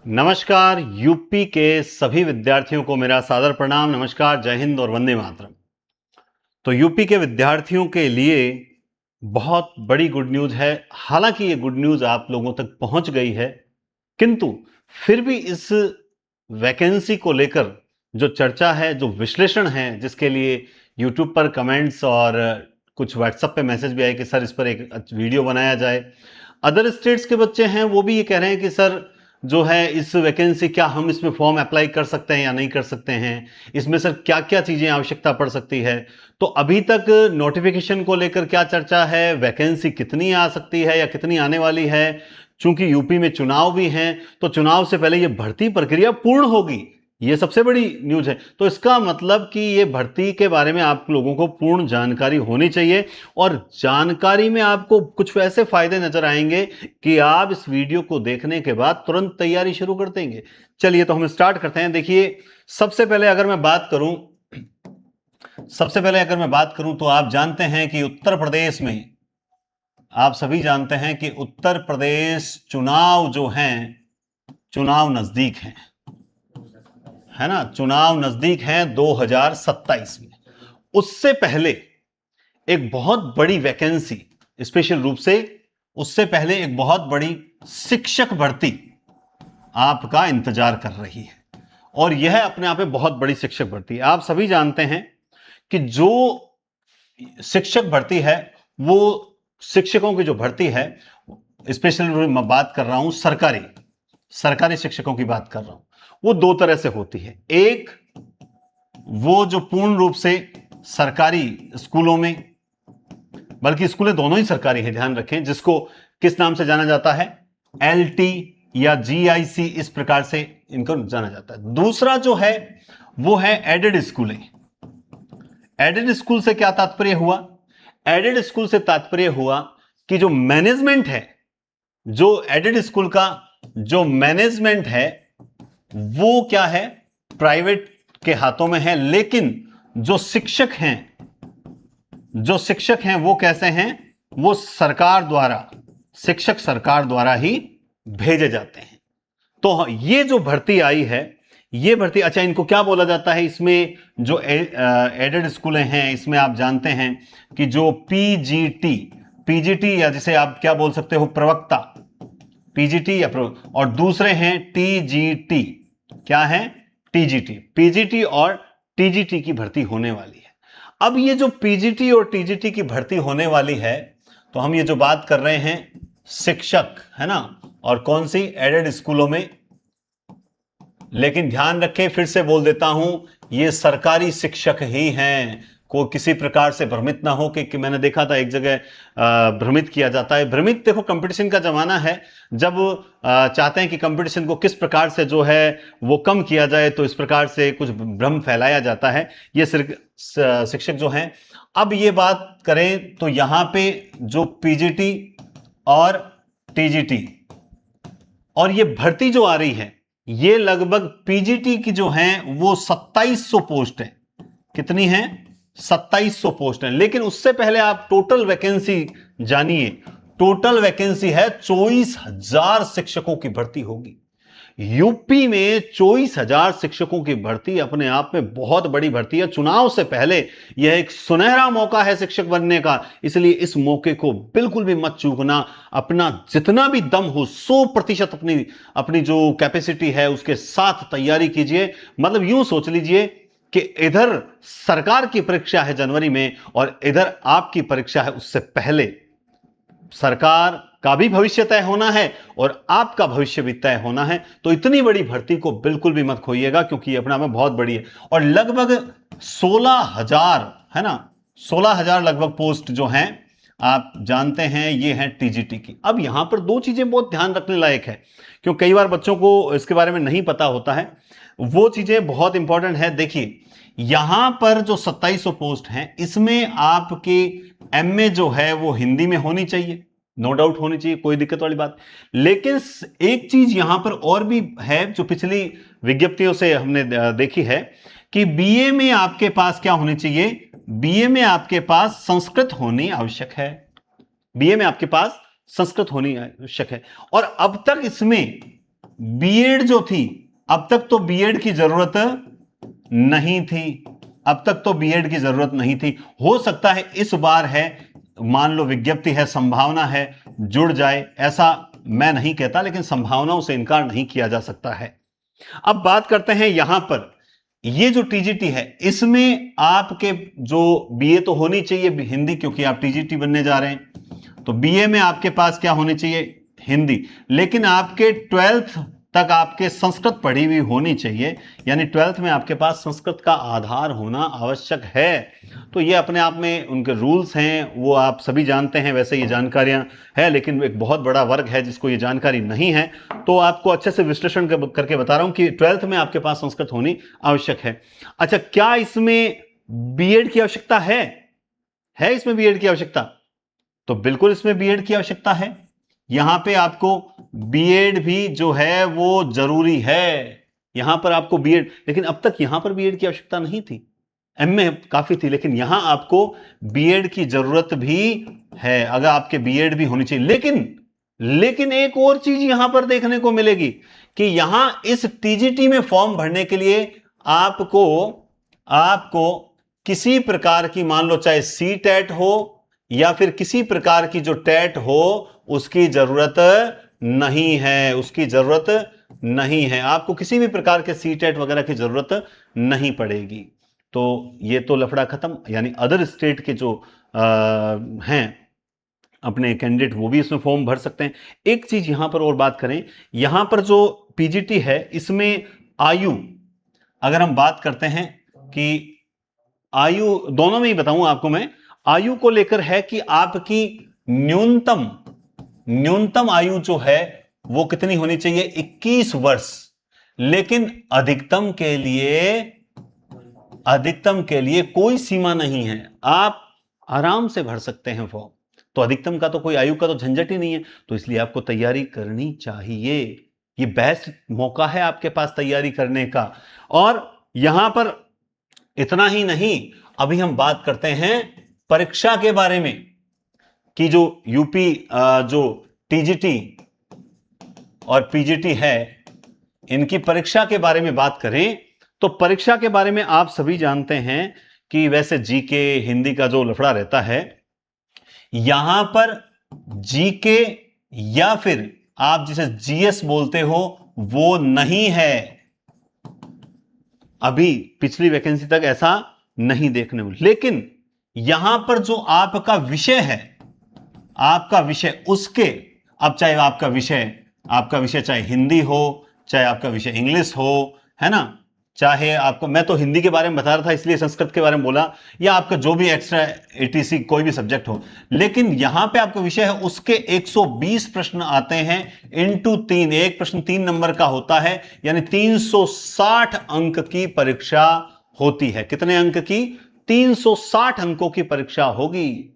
नमस्कार। यूपी के सभी विद्यार्थियों को मेरा सादर प्रणाम। नमस्कार, जय हिंद और वंदे मातरम। तो यूपी के विद्यार्थियों के लिए बहुत बड़ी गुड न्यूज़ है। हालांकि ये गुड न्यूज़ आप लोगों तक पहुंच गई है, किंतु फिर भी इस वैकेंसी को लेकर जो चर्चा है, जो विश्लेषण है, जिसके लिए यूट्यूब पर कमेंट्स और कुछ व्हाट्सएप पे मैसेज भी आए कि सर इस पर एक वीडियो बनाया जाए। अदर स्टेट्स के बच्चे हैं वो भी ये कह रहे हैं कि सर जो है इस वैकेंसी, क्या हम इसमें फॉर्म अप्लाई कर सकते हैं या नहीं कर सकते हैं, इसमें सर क्या क्या चीजें आवश्यकता पड़ सकती है। तो अभी तक नोटिफिकेशन को लेकर क्या चर्चा है, वैकेंसी कितनी आ सकती है या कितनी आने वाली है। चूंकि यूपी में चुनाव भी हैं, तो चुनाव से पहले यह भर्ती प्रक्रिया पूर्ण होगी, ये सबसे बड़ी न्यूज है। तो इसका मतलब कि ये भर्ती के बारे में आप लोगों को पूर्ण जानकारी होनी चाहिए, और जानकारी में आपको कुछ ऐसे फायदे नजर आएंगे कि आप इस वीडियो को देखने के बाद तुरंत तैयारी शुरू कर देंगे। चलिए तो हम स्टार्ट करते हैं। देखिए, सबसे पहले अगर मैं बात करूं तो आप जानते हैं कि उत्तर प्रदेश में, आप सभी जानते हैं कि उत्तर प्रदेश चुनाव जो हैं, चुनाव नजदीक हैं, है ना। चुनाव नजदीक हैं 2027 में। उससे पहले एक बहुत बड़ी वैकेंसी, स्पेशल रूप से उससे पहले एक बहुत बड़ी शिक्षक भर्ती आपका इंतजार कर रही है, और यह अपने आप में बहुत बड़ी शिक्षक भर्ती है। आप सभी जानते हैं कि जो शिक्षक भर्ती है, वो शिक्षकों की जो भर्ती है, स्पेशल मैं बात कर रहा हूं सरकारी शिक्षकों की बात कर रहा हूं, वो दो तरह से होती है। एक, वो जो पूर्ण रूप से सरकारी स्कूलों में, बल्कि स्कूलें दोनों ही सरकारी हैं, ध्यान रखें, जिसको किस नाम से जाना जाता है, एलटी या जीआईसी, इस प्रकार से इनको जाना जाता है। दूसरा जो है वो है एडेड स्कूलें। एडेड स्कूल से क्या तात्पर्य हुआ? एडेड स्कूल से तात्पर्य हुआ कि जो मैनेजमेंट है, जो एडेड स्कूल का जो मैनेजमेंट है, वो क्या है, प्राइवेट के हाथों में है, लेकिन जो शिक्षक हैं वो कैसे हैं, वो शिक्षक सरकार द्वारा ही भेजे जाते हैं। तो ये जो भर्ती आई है, ये भर्ती, अच्छा, इनको क्या बोला जाता है, इसमें जो एडेड स्कूलें हैं, इसमें आप जानते हैं कि जो पीजीटी या जिसे आप क्या बोल सकते हो, प्रवक्ता, पीजीटी या और दूसरे हैं टीजीटी। क्या है? पीजीटी और टीजीटी की भर्ती होने वाली है। अब ये जो पीजीटी और टीजीटी की भर्ती होने वाली है, तो हम ये जो बात कर रहे हैं शिक्षक, है ना, और कौन सी, एडेड स्कूलों में। लेकिन ध्यान रखें, फिर से बोल देता हूं, ये सरकारी शिक्षक ही हैं। को किसी प्रकार से भ्रमित ना हो कि मैंने देखा था एक जगह भ्रमित किया जाता है। भ्रमित, देखो, कंपटीशन का जमाना है, जब चाहते हैं कि कंपटीशन को किस प्रकार से जो है वो कम किया जाए, तो इस प्रकार से कुछ भ्रम फैलाया जाता है। ये सिर्फ शिक्षक जो हैं। अब ये बात करें तो यहां पे जो पीजीटी और टीजीटी और ये भर्ती जो आ रही है, ये लगभग पीजीटी की जो है वो 2700 पोस्ट है। कितनी है? 2700 पोस्ट है। लेकिन उससे पहले आप टोटल वैकेंसी जानिए। टोटल वैकेंसी है 24,000 शिक्षकों की भर्ती होगी। यूपी में 24,000 शिक्षकों की भर्ती अपने आप में बहुत बड़ी भर्ती है। चुनाव से पहले यह एक सुनहरा मौका है शिक्षक बनने का, इसलिए इस मौके को बिल्कुल भी मत चूकना। अपना जितना भी दम हो, 100% अपनी जो कैपेसिटी है उसके साथ तैयारी कीजिए। मतलब यूं सोच लीजिए कि इधर सरकार की परीक्षा है जनवरी में, और इधर आपकी परीक्षा है उससे पहले। सरकार का भी भविष्य तय होना है और आपका भविष्य भी तय होना है। तो इतनी बड़ी भर्ती को बिल्कुल भी मत खोइएगा, क्योंकि ये अपने आप में बहुत बड़ी है। और लगभग 16,000, है ना, 16,000 लगभग पोस्ट जो हैं, आप जानते हैं ये हैं टीजीटी की। अब यहां पर दो चीजें बहुत ध्यान रखने लायक है, क्योंकि कई बार बच्चों को इसके बारे में नहीं पता होता है। वो चीजें बहुत इंपॉर्टेंट है। देखिए, यहां पर जो 2700 पोस्ट हैं, इसमें आपके एमए जो है वो हिंदी में होनी चाहिए, नो डाउट होनी चाहिए, कोई दिक्कत वाली बात। लेकिन एक चीज यहां पर और भी है, जो पिछली विज्ञप्तियों से हमने देखी है, कि बीए में आपके पास क्या होनी चाहिए, बीए में आपके पास संस्कृत होनी आवश्यक है। बीए में आपके पास संस्कृत होनी आवश्यक है। और अब तक इसमें बीएड जो थी, अब तक तो बीएड की जरूरत नहीं थी, अब तक तो बीएड की जरूरत नहीं थी। हो सकता है इस बार है, मान लो विज्ञप्ति है, संभावना है जुड़ जाए, ऐसा मैं नहीं कहता, लेकिन संभावनाओं से इनकार नहीं किया जा सकता है। अब बात करते हैं यहां पर, ये जो टीजीटी है इसमें आपके जो बीए तो होनी चाहिए हिंदी, क्योंकि आप टीजीटी बनने जा रहे हैं, तो बीए में आपके पास क्या होनी चाहिए, हिंदी। लेकिन आपके 12th तक आपके संस्कृत पढ़ी हुई होनी चाहिए, यानी 12th में आपके पास संस्कृत का आधार होना आवश्यक है। तो ये अपने आप में उनके रूल्स हैं, वो आप सभी जानते हैं, वैसे ये जानकारियां है, लेकिन एक बहुत बड़ा वर्ग है जिसको ये जानकारी नहीं है, तो आपको अच्छे से विश्लेषण करके बता रहा हूं कि 12th में आपके पास संस्कृत होनी आवश्यक है। अच्छा, क्या इसमें बीएड की आवश्यकता है इसमें बीएड की आवश्यकता? तो बिल्कुल इसमें बीएड की आवश्यकता है। यहां पे आपको बीएड भी जो है वो जरूरी है, यहां पर आपको बीएड, लेकिन अब तक यहां पर बीएड की आवश्यकता नहीं थी, एमए काफी थी, लेकिन यहां आपको बीएड की जरूरत भी है, अगर आपके बीएड भी होनी चाहिए। लेकिन एक और चीज यहां पर देखने को मिलेगी कि यहां इस टीजीटी में फॉर्म भरने के लिए आपको किसी प्रकार की, मान लो चाहे सी टेट हो या फिर किसी प्रकार की जो टेट हो, उसकी जरूरत नहीं है, उसकी जरूरत नहीं है, आपको किसी भी प्रकार के सी टेट वगैरह की जरूरत नहीं पड़ेगी। तो ये तो लफड़ा खत्म, यानी अदर स्टेट के जो हैं अपने कैंडिडेट, वो भी इसमें फॉर्म भर सकते हैं। एक चीज यहां पर और बात करें, यहां पर जो पीजीटी है इसमें आयु, अगर हम बात करते हैं कि आयु, दोनों में ही बताऊं आपको मैं, आयु को लेकर है कि आपकी न्यूनतम आयु जो है वो कितनी होनी चाहिए, 21 वर्ष। लेकिन अधिकतम के लिए कोई सीमा नहीं है, आप आराम से भर सकते हैं फॉर्म। तो अधिकतम का तो कोई आयु का तो झंझट ही नहीं है, तो इसलिए आपको तैयारी करनी चाहिए, ये बेस्ट मौका है आपके पास तैयारी करने का। और यहां पर इतना ही नहीं, अभी हम बात करते हैं परीक्षा के बारे में, कि जो यूपी जो टीजीटी और पीजीटी है, इनकी परीक्षा के बारे में बात करें तो परीक्षा के बारे में आप सभी जानते हैं कि वैसे जीके हिंदी का जो लफड़ा रहता है, यहां पर जीके या फिर आप जिसे जीएस बोलते हो वो नहीं है, अभी पिछली वैकेंसी तक ऐसा नहीं देखने को। लेकिन यहां पर जो आपका विषय है, आपका विषय उसके, अब चाहे आपका विषय चाहे हिंदी हो, चाहे आपका विषय इंग्लिश हो, है ना, चाहे आपको, मैं तो हिंदी के बारे में बता रहा था इसलिए संस्कृत के बारे में बोला, या आपका जो भी एक्स्ट्रा एटीसी कोई भी सब्जेक्ट हो, लेकिन यहां पे आपका विषय है उसके 120 प्रश्न आते हैं इंटू 3, एक प्रश्न 3 नंबर का होता है, यानी 360 अंक की परीक्षा होती है। कितने अंक की? 360 अंकों की परीक्षा होगी।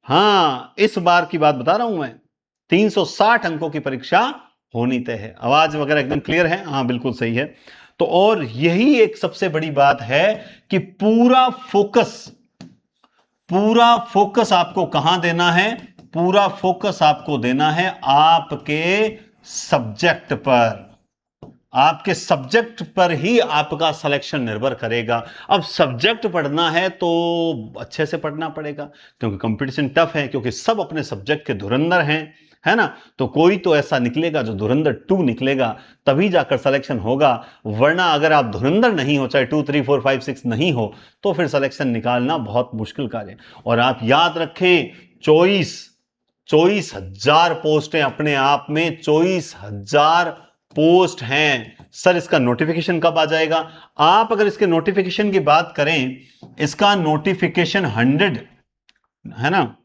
हां, इस बार की बात बता रहा हूं मैं, 360 अंकों की परीक्षा होनी तय है। आवाज वगैरह एकदम क्लियर है? हाँ बिल्कुल सही है। तो और यही एक सबसे बड़ी बात है कि पूरा फोकस आपको कहां देना है? पूरा फोकस आपको देना है आपके सब्जेक्ट पर, आपके सब्जेक्ट पर ही आपका सिलेक्शन निर्भर करेगा। अब सब्जेक्ट पढ़ना है तो अच्छे से पढ़ना पड़ेगा, क्योंकि कंपटीशन टफ है, क्योंकि सब अपने सब्जेक्ट के धुरंधर हैं, है ना। तो कोई तो ऐसा निकलेगा जो धुरंधर 2 निकलेगा, तभी जाकर सिलेक्शन होगा। वरना अगर आप धुरंधर नहीं हो, चाहे 2, 3, 4, 5, 6 नहीं हो, तो फिर सिलेक्शन निकालना बहुत मुश्किल कार्य है। और आप याद रखें, 24,000 पोस्टें अपने आप में, 24,000 पोस्ट हैं। सर इसका नोटिफिकेशन कब आ जाएगा? आप अगर इसके नोटिफिकेशन की बात करें, इसका नोटिफिकेशन 100 है ना,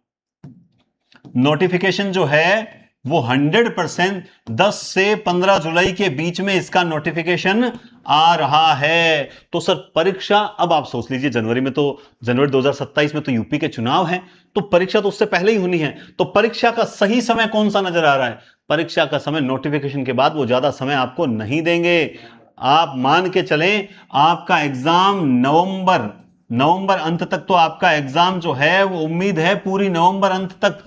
नोटिफिकेशन जो है वो 100% 10 से 15 जुलाई के बीच में इसका नोटिफिकेशन आ रहा है। तो सर परीक्षा, अब आप सोच लीजिए, जनवरी 2027 में तो यूपी के चुनाव हैं, तो परीक्षा तो उससे पहले ही होनी है। तो परीक्षा का सही समय कौन सा नजर आ रहा है? परीक्षा का समय नोटिफिकेशन के बाद, वो ज्यादा समय आपको नहीं देंगे। आप मान के चलें आपका एग्जाम नवंबर अंत तक, तो आपका एग्जाम जो है वो उम्मीद है पूरी नवंबर अंत तक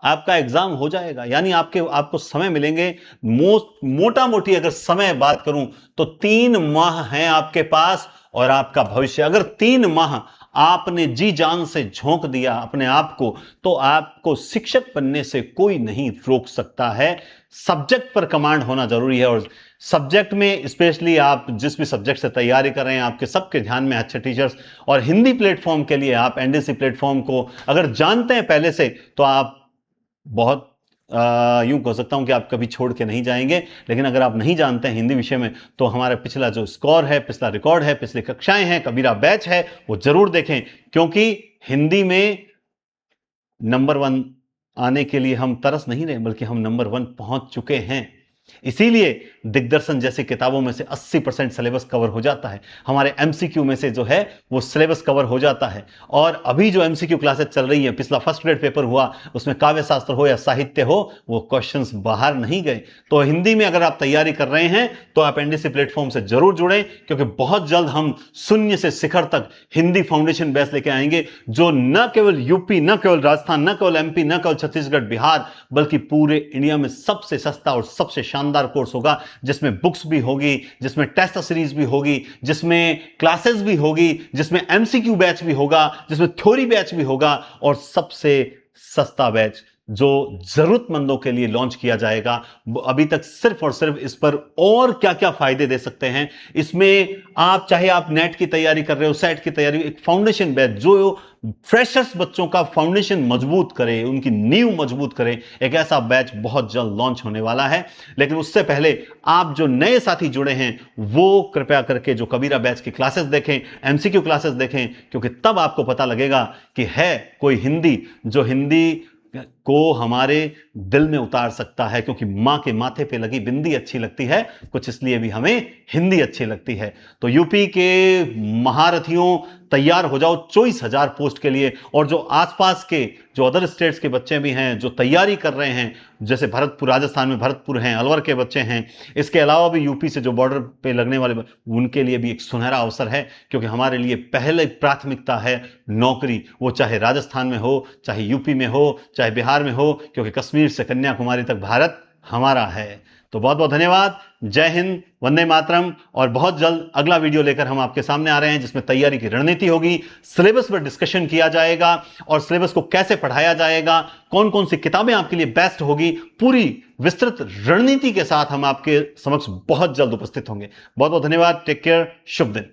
आपका एग्जाम हो जाएगा। यानी आपको समय मिलेंगे। मोटा मोटी अगर समय बात करूं तो 3 माह हैं आपके पास और आपका भविष्य। अगर 3 माह आपने जी जान से झोंक दिया अपने आप को, तो आपको शिक्षक बनने से कोई नहीं रोक सकता है। सब्जेक्ट पर कमांड होना जरूरी है, और सब्जेक्ट में स्पेशली आप जिस भी सब्जेक्ट से तैयारी कर रहे हैं, आपके सबके ध्यान में अच्छे टीचर्स। और हिंदी प्लेटफॉर्म के लिए आप एनडीसी प्लेटफॉर्म को अगर जानते हैं पहले से, तो आप बहुत यूं कह सकता हूं कि आप कभी छोड़ के नहीं जाएंगे। लेकिन अगर आप नहीं जानते हैं हिंदी विषय में, तो हमारा पिछला जो स्कोर है, पिछला रिकॉर्ड है, पिछली कक्षाएं हैं, कबीरा बैच है, वो जरूर देखें। क्योंकि हिंदी में नंबर 1 आने के लिए हम तरस नहीं रहे, बल्कि हम नंबर 1 पहुंच चुके हैं। इसीलिए दिग्दर्शन जैसी किताबों में से 80% सिलेबस कवर हो जाता है। हमारे एमसीक्यू में से जो है वो सिलेबस कवर हो जाता है। और अभी जो एमसीक्यू क्लासेस चल रही है, पिछला फर्स्ट ग्रेड पेपर हुआ, उसमें काव्य शास्त्र हो या साहित्य हो, वो क्वेश्चंस बाहर नहीं गए। तो हिंदी में अगर आप तैयारी कर रहे हैं तो आप एनडीसी प्लेटफॉर्म से जरूर जुड़ें, क्योंकि बहुत जल्द हम शून्य से शिखर तक हिंदी फाउंडेशन बैच लेके आएंगे, जो न केवल यूपी, न केवल राजस्थान, न केवल एमपी, न केवल छत्तीसगढ़, बिहार, बल्कि पूरे इंडिया में सबसे सस्ता और सबसे शानदार कोर्स होगा, जिसमें बुक्स भी होगी, जिसमें टेस्ट सीरीज भी होगी, जिसमें क्लासेस भी होगी, जिसमें एमसीक्यू बैच भी होगा, जिसमें थ्योरी बैच भी होगा, और सबसे सस्ता बैच जो जरूरतमंदों के लिए लॉन्च किया जाएगा। अभी तक सिर्फ और सिर्फ इस पर और क्या क्या फायदे दे सकते हैं। इसमें आप चाहे आप नेट की तैयारी कर रहे हो, सेट की तैयारी, एक फाउंडेशन बैच जो फ्रेशर्स बच्चों का फाउंडेशन मजबूत करे, उनकी नींव मजबूत करे, एक ऐसा बैच बहुत जल्द लॉन्च होने वाला है। लेकिन उससे पहले आप जो नए साथी जुड़े हैं, वो कृपया करके जो कबीरा बैच की क्लासेस देखें, एमसीक्यू क्लासेस देखें, क्योंकि तब आपको पता लगेगा कि है कोई हिंदी जो हिंदी को हमारे दिल में उतार सकता है। क्योंकि मां के माथे पे लगी बिंदी अच्छी लगती है कुछ, इसलिए भी हमें हिंदी अच्छी लगती है। तो यूपी के महारथियों, तैयार हो जाओ 24,000 पोस्ट के लिए। और जो आसपास के जो अदर स्टेट्स के बच्चे भी हैं जो तैयारी कर रहे हैं, जैसे भरतपुर, राजस्थान में भरतपुर हैं, अलवर के बच्चे हैं, इसके अलावा भी यूपी से जो बॉर्डर पे लगने वाले, उनके लिए भी एक सुनहरा अवसर है। क्योंकि हमारे लिए पहले प्राथमिकता है नौकरी, वो चाहे राजस्थान में हो, चाहे यूपी में हो, चाहे बिहार में हो, क्योंकि कश्मीर से कन्याकुमारी तक भारत हमारा है। तो बहुत बहुत धन्यवाद। जय हिंद, वंदे मातरम। और बहुत जल्द अगला वीडियो लेकर हम आपके सामने आ रहे हैं, जिसमें तैयारी की रणनीति होगी, सिलेबस पर डिस्कशन किया जाएगा, और सिलेबस को कैसे पढ़ाया जाएगा, कौन कौन सी किताबें आपके लिए बेस्ट होगी, पूरी विस्तृत रणनीति के साथ हम आपके समक्ष बहुत जल्द उपस्थित होंगे। बहुत बहुत धन्यवाद। Take care. शुभ दिन।